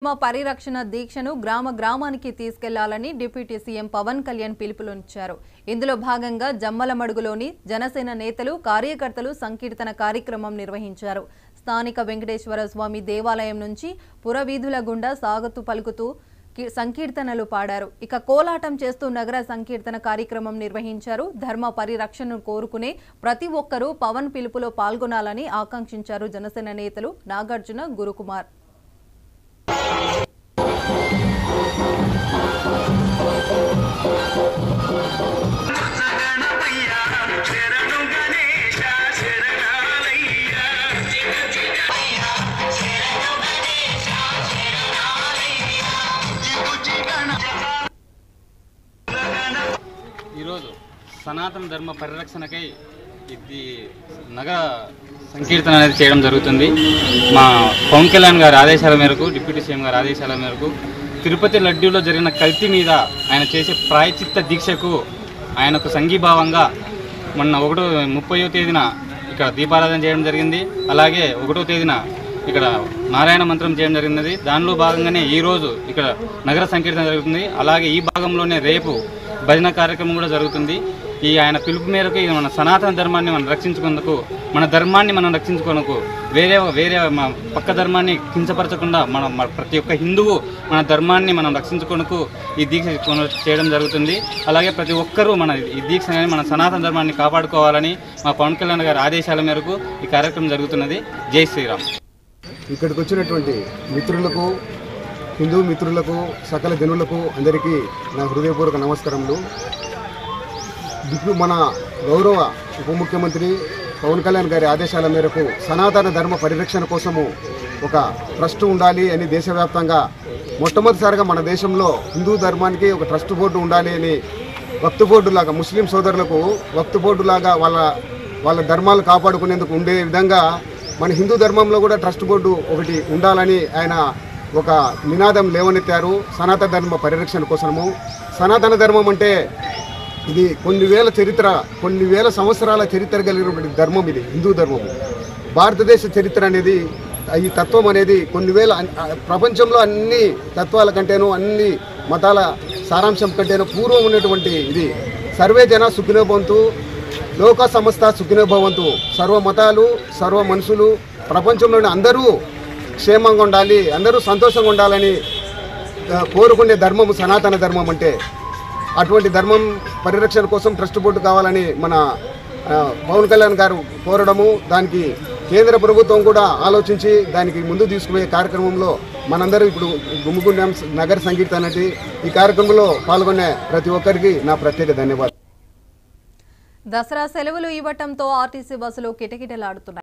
పరిరక్షణ దీక్షను గ్రామానికి తీసుకెళ్లాలని డిప్యూటీ సీఎం పవన్ కళ్యాణ్ పిలుపునిచ్చారు. ఇందులో భాగంగా జమ్మలమడుగులోని జనసేన నేతలు కార్యకర్తలు సంకీర్తన కార్యక్రమం నిర్వహించారు. స్థానిక వెంకటేశ్వర స్వామి దేవాలయం నుంచి పురవీధుల గుండా సాగుతూ పలుకుతూ సంకీర్తనలు పాడారు. ఇక కోలాటం చేస్తూ నగర సంకీర్తన కార్యక్రమం నిర్వహించారు. ధర్మ పరిరక్షణను కోరుకునే ప్రతి ఒక్కరూ పవన్ పిలుపులో పాల్గొనాలని ఆకాంక్షించారు జనసేన నేతలు నాగార్జున, గురుకుమార్. ఈరోజు సనాతన ధర్మ పరిరక్షణకై ఇది నగర సంకీర్తన అనేది చేయడం జరుగుతుంది. మా పవన్ కళ్యాణ్ గారి ఆదేశాల మేరకు, డిప్యూటీ సీఎం గారి ఆదేశాల మేరకు తిరుపతి లడ్డూలో జరిగిన కల్తీ మీద ఆయన చేసే ప్రాయచిత్త దీక్షకు ఆయనకు సంఘీభావంగా మొన్న 30వ తేదీన ఇక్కడ దీపారాధన చేయడం జరిగింది. అలాగే 1వ తేదీన ఇక్కడ నారాయణ మంత్రం చేయడం జరిగినది. దానిలో భాగంగానే ఈరోజు ఇక్కడ నగర సంకీర్తన జరుగుతుంది. అలాగే ఈ భాగంలోనే రేపు భజన కార్యక్రమం కూడా జరుగుతుంది. ఈ ఆయన పిలుపు మేరకు మన సనాతన ధర్మాన్ని మనం రక్షించుకునేందుకు, మన ధర్మాన్ని మనం రక్షించుకునేందుకు వేరే పక్క ధర్మాన్ని కించపరచకుండా మన ప్రతి ఒక్క హిందువు మన ధర్మాన్ని మనం రక్షించుకునేందుకు ఈ దీక్ష చేయడం జరుగుతుంది. అలాగే ప్రతి ఒక్కరూ ఈ దీక్ష మన సనాతన ధర్మాన్ని కాపాడుకోవాలని మా పవన్ కళ్యాణ్ గారి ఆదేశాల మేరకు ఈ కార్యక్రమం జరుగుతున్నది. జై శ్రీరామ్. ఇక్కడికి వచ్చినటువంటి మిత్రులకు, హిందూ మిత్రులకు, సకల జనులకు అందరికీ నా హృదయపూర్వక నమస్కారములు. మన గౌరవ ఉప ముఖ్యమంత్రి పవన్ కళ్యాణ్ గారి ఆదేశాల మేరకు సనాతన ధర్మ పరిరక్షణ కోసము ఒక ట్రస్ట్ ఉండాలి అని దేశవ్యాప్తంగా మొట్టమొదటిసారిగా మన దేశంలో హిందూ ధర్మానికి ఒక ట్రస్ట్ బోర్డు ఉండాలి అని వక్త్ బోర్డు లాగా, ముస్లిం సోదరులకు వక్త్ బోర్డు లాగా వాళ్ళ ధర్మాలు కాపాడుకునేందుకు ఉండే విధంగా మన హిందూ ధర్మంలో కూడా ట్రస్ట్ బోర్డు ఒకటి ఉండాలని ఆయన ఒక నినాదం లేవనెత్తారు. సనాతన ధర్మ పరిరక్షణ కోసము. సనాతన ధర్మం అంటే ఇది కొన్ని వేల సంవత్సరాల చరిత్ర కలిగినటువంటి ధర్మం. ఇది హిందూ ధర్మము. భారతదేశ చరిత్ర అనేది, ఈ తత్వం అనేది ప్రపంచంలో అన్ని తత్వాల కంటేనూ, అన్ని మతాల సారాంశం కంటేనూ పూర్వం ఉన్నటువంటి ఇది. సర్వే జన సుఖినో భవంతు, లోక సమస్త సుఖినో భవంతు. సర్వ మతాలు, సర్వ మనుషులు, ప్రపంచంలోని అందరూ క్షేమంగా ఉండాలి, అందరూ సంతోషంగా ఉండాలని కోరుకునే ధర్మము సనాతన ధర్మం అంటే. అటువంటి ధర్మం పరిరక్షణ కోసం ట్రస్ట్ బోర్డు కావాలని మన పవన్ కళ్యాణ్ గారు కోరడము, దానికి కేంద్ర ప్రభుత్వం కూడా ఆలోచించి దానికి ముందు తీసుకునే కార్యక్రమంలో మనందరూ ఇప్పుడు గుమ్ముగుండాం. నగర సంకీర్తన అనేది ఈ కార్యక్రమంలో పాల్గొనే ప్రతి ఒక్కరికి నా ప్రత్యేక ధన్యవాదాలు. దసరా సెలవులు ఇవ్వటంతో ఆర్టీసీ బస్సులు కిటకిటలాడుతున్నాయి.